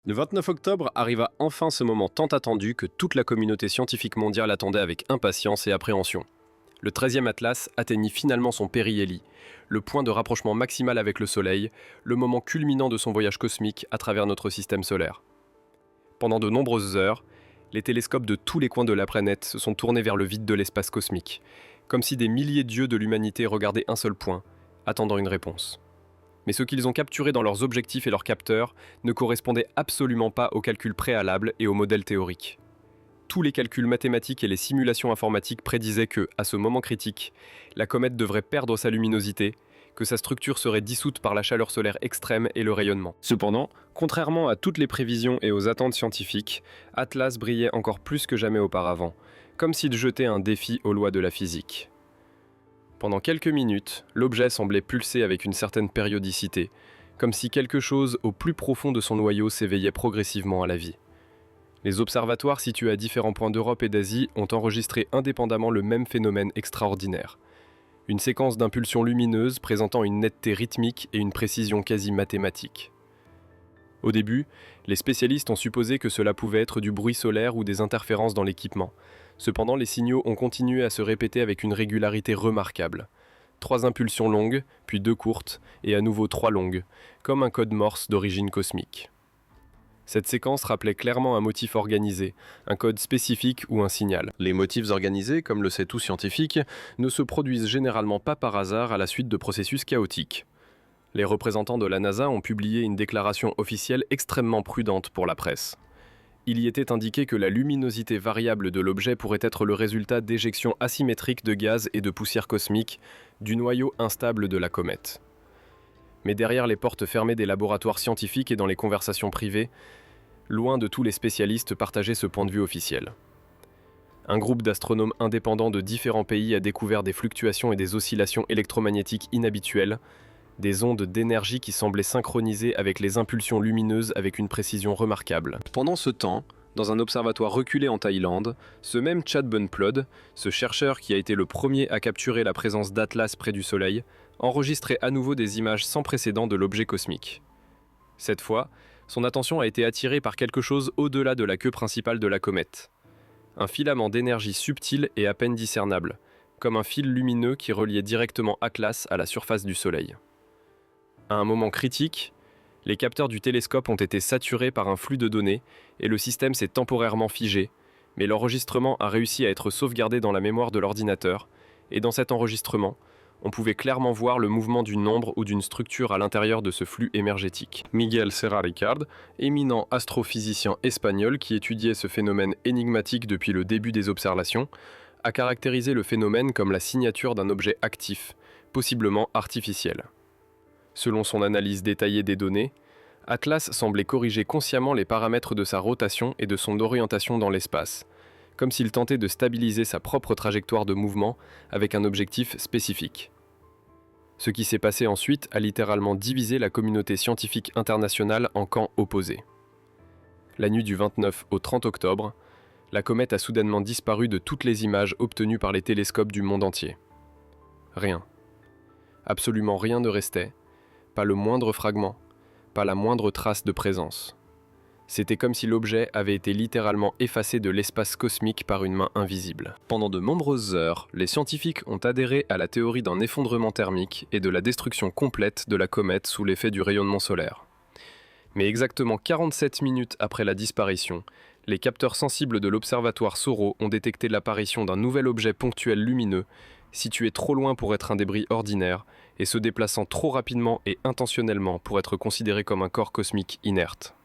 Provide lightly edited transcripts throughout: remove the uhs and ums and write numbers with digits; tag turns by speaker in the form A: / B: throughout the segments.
A: Le 29 octobre arriva enfin ce moment tant attendu que toute la communauté scientifique mondiale attendait avec impatience et appréhension. Le 13e Atlas atteignit finalement son périhélie, le point de rapprochement maximal avec le Soleil, le moment culminant de son voyage cosmique à travers notre système solaire. Pendant de nombreuses heures, les télescopes de tous les coins de la planète se sont tournés vers le vide de l'espace cosmique, comme si des milliers d'yeux de l'humanité regardaient un seul point, attendant une réponse. Mais ce qu'ils ont capturé dans leurs objectifs et leurs capteurs ne correspondait absolument pas aux calculs préalables et aux modèles théoriques. Tous les calculs mathématiques et les simulations informatiques prédisaient que, à ce moment critique, la comète devrait perdre sa luminosité, que sa structure serait dissoute par la chaleur solaire extrême et le rayonnement. Cependant, contrairement à toutes les prévisions et aux attentes scientifiques, Atlas brillait encore plus que jamais auparavant, comme s'il jetait un défi aux lois de la physique. Pendant quelques minutes, l'objet semblait pulser avec une certaine périodicité, comme si quelque chose au plus profond de son noyau s'éveillait progressivement à la vie. Les observatoires situés à différents points d'Europe et d'Asie ont enregistré indépendamment le même phénomène extraordinaire. Une séquence d'impulsions lumineuses présentant une netteté rythmique et une précision quasi mathématique. Au début, les spécialistes ont supposé que cela pouvait être du bruit solaire ou des interférences dans l'équipement. Cependant, les signaux ont continué à se répéter avec une régularité remarquable. 3 impulsions longues, puis 2 courtes, et à nouveau 3 longues, comme un code Morse d'origine cosmique. Cette séquence rappelait clairement un motif organisé, un code spécifique ou un signal. Les motifs organisés, comme le sait tout scientifique, ne se produisent généralement pas par hasard à la suite de processus chaotiques. Les représentants de la NASA ont publié une déclaration officielle extrêmement prudente pour la presse. Il y était indiqué que la luminosité variable de l'objet pourrait être le résultat d'éjections asymétriques de gaz et de poussière cosmique du noyau instable de la comète. Mais derrière les portes fermées des laboratoires scientifiques et dans les conversations privées, loin de tous les spécialistes partageaient ce point de vue officiel. Un groupe d'astronomes indépendants de différents pays a découvert des fluctuations et des oscillations électromagnétiques inhabituelles, des ondes d'énergie qui semblaient synchronisées avec les impulsions lumineuses avec une précision remarquable. Pendant ce temps, dans un observatoire reculé en Thaïlande, ce même Chad Bunplod, ce chercheur qui a été le premier à capturer la présence d'Atlas près du Soleil, enregistrait à nouveau des images sans précédent de l'objet cosmique. Cette fois, son attention a été attirée par quelque chose au-delà de la queue principale de la comète. Un filament d'énergie subtil et à peine discernable, comme un fil lumineux qui reliait directement Atlas à la surface du Soleil. À un moment critique, les capteurs du télescope ont été saturés par un flux de données et le système s'est temporairement figé, mais l'enregistrement a réussi à être sauvegardé dans la mémoire de l'ordinateur, et dans cet enregistrement, on pouvait clairement voir le mouvement d'une ombre ou d'une structure à l'intérieur de ce flux énergétique. Miguel Serra Ricard, éminent astrophysicien espagnol qui étudiait ce phénomène énigmatique depuis le début des observations, a caractérisé le phénomène comme la signature d'un objet actif, possiblement artificiel. Selon son analyse détaillée des données, Atlas semblait corriger consciemment les paramètres de sa rotation et de son orientation dans l'espace, comme s'il tentait de stabiliser sa propre trajectoire de mouvement avec un objectif spécifique. Ce qui s'est passé ensuite a littéralement divisé la communauté scientifique internationale en camps opposés. La nuit du 29 au 30 octobre, la comète a soudainement disparu de toutes les images obtenues par les télescopes du monde entier. Rien. Absolument rien ne restait, pas le moindre fragment, pas la moindre trace de présence. C'était comme si l'objet avait été littéralement effacé de l'espace cosmique par une main invisible. Pendant de nombreuses heures, les scientifiques ont adhéré à la théorie d'un effondrement thermique et de la destruction complète de la comète sous l'effet du rayonnement solaire. Mais exactement 47 minutes après la disparition, les capteurs sensibles de l'observatoire SORO ont détecté l'apparition d'un nouvel objet ponctuel lumineux, situé trop loin pour être un débris ordinaire et se déplaçant trop rapidement et intentionnellement pour être considéré comme un corps cosmique inerte.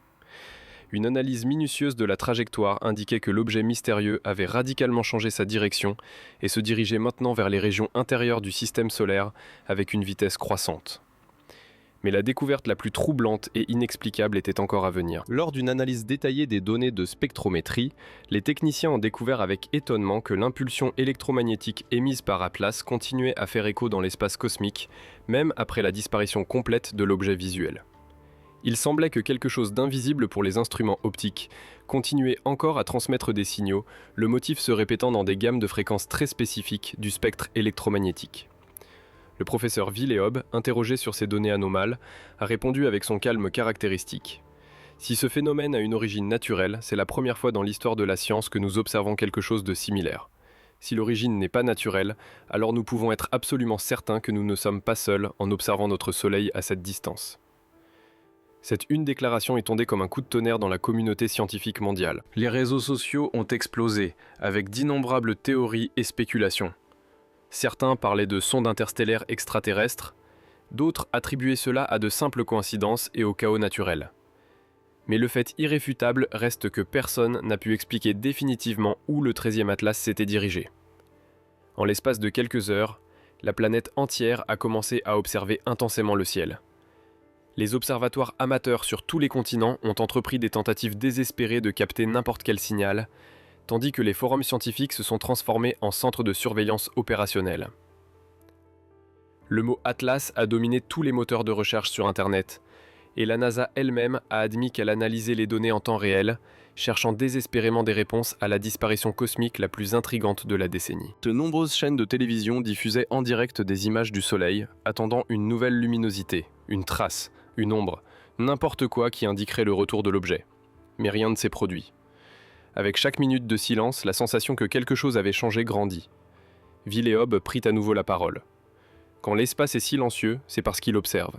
A: Une analyse minutieuse de la trajectoire indiquait que l'objet mystérieux avait radicalement changé sa direction et se dirigeait maintenant vers les régions intérieures du système solaire avec une vitesse croissante. Mais la découverte la plus troublante et inexplicable était encore à venir. Lors d'une analyse détaillée des données de spectrométrie, les techniciens ont découvert avec étonnement que l'impulsion électromagnétique émise par Atlas continuait à faire écho dans l'espace cosmique, même après la disparition complète de l'objet visuel. Il semblait que quelque chose d'invisible pour les instruments optiques continuait encore à transmettre des signaux, le motif se répétant dans des gammes de fréquences très spécifiques du spectre électromagnétique. Le professeur Villeob, interrogé sur ces données anomales, a répondu avec son calme caractéristique. Si ce phénomène a une origine naturelle, c'est la première fois dans l'histoire de la science que nous observons quelque chose de similaire. Si l'origine n'est pas naturelle, alors nous pouvons être absolument certains que nous ne sommes pas seuls en observant notre Soleil à cette distance. Cette une déclaration est tombée comme un coup de tonnerre dans la communauté scientifique mondiale. Les réseaux sociaux ont explosé, avec d'innombrables théories et spéculations. Certains parlaient de sondes interstellaires extraterrestres, d'autres attribuaient cela à de simples coïncidences et au chaos naturel. Mais le fait irréfutable reste que personne n'a pu expliquer définitivement où le 13e atlas s'était dirigé. En l'espace de quelques heures, la planète entière a commencé à observer intensément le ciel. Les observatoires amateurs sur tous les continents ont entrepris des tentatives désespérées de capter n'importe quel signal, tandis que les forums scientifiques se sont transformés en centres de surveillance opérationnelle. Le mot Atlas a dominé tous les moteurs de recherche sur Internet, et la NASA elle-même a admis qu'elle analysait les données en temps réel, cherchant désespérément des réponses à la disparition cosmique la plus intrigante de la décennie. De nombreuses chaînes de télévision diffusaient en direct des images du Soleil, attendant une nouvelle luminosité, une trace, une ombre, n'importe quoi qui indiquerait le retour de l'objet. Mais rien ne s'est produit. Avec chaque minute de silence, la sensation que quelque chose avait changé grandit. Villehob prit à nouveau la parole. Quand l'espace est silencieux, c'est parce qu'il observe.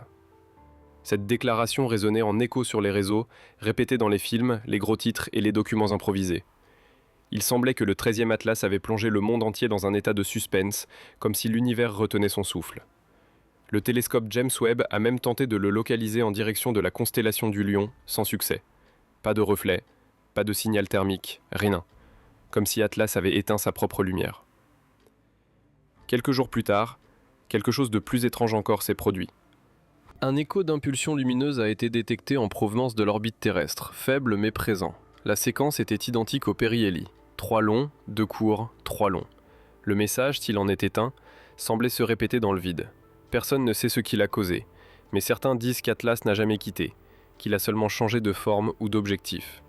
A: Cette déclaration résonnait en écho sur les réseaux, répétée dans les films, les gros titres et les documents improvisés. Il semblait que le 13e atlas avait plongé le monde entier dans un état de suspense, comme si l'univers retenait son souffle. Le télescope James Webb a même tenté de le localiser en direction de la constellation du Lion, sans succès. Pas de reflet, pas de signal thermique, rien. Comme si Atlas avait éteint sa propre lumière. Quelques jours plus tard, quelque chose de plus étrange encore s'est produit. Un écho d'impulsion lumineuse a été détecté en provenance de l'orbite terrestre, faible mais présent. La séquence était identique au périhélie. 3 longs, 2 courts, 3 longs. Le message, s'il en était un, semblait se répéter dans le vide. Personne ne sait ce qui l'a causé, mais certains disent qu'Atlas n'a jamais quitté, qu'il a seulement changé de forme ou d'objectif.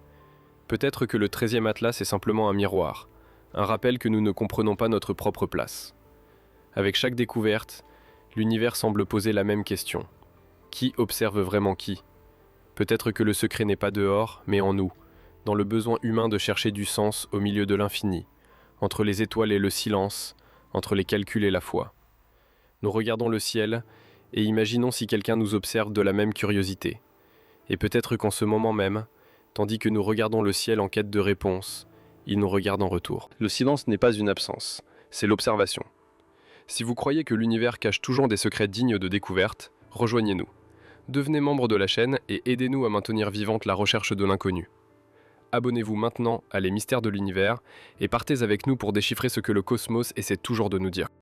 A: Peut-être que le 13e atlas est simplement un miroir, un rappel que nous ne comprenons pas notre propre place. Avec chaque découverte, l'univers semble poser la même question. Qui observe vraiment qui ? Peut-être que le secret n'est pas dehors, mais en nous, dans le besoin humain de chercher du sens au milieu de l'infini, entre les étoiles et le silence, entre les calculs et la foi. Nous regardons le ciel et imaginons si quelqu'un nous observe de la même curiosité. Et peut-être qu'en ce moment même, tandis que nous regardons le ciel en quête de réponse, il nous regarde en retour. Le silence n'est pas une absence, c'est l'observation. Si vous croyez que l'univers cache toujours des secrets dignes de découverte, rejoignez-nous. Devenez membre de la chaîne et aidez-nous à maintenir vivante la recherche de l'inconnu. Abonnez-vous maintenant à Les Mystères de l'Univers et partez avec nous pour déchiffrer ce que le cosmos essaie toujours de nous dire.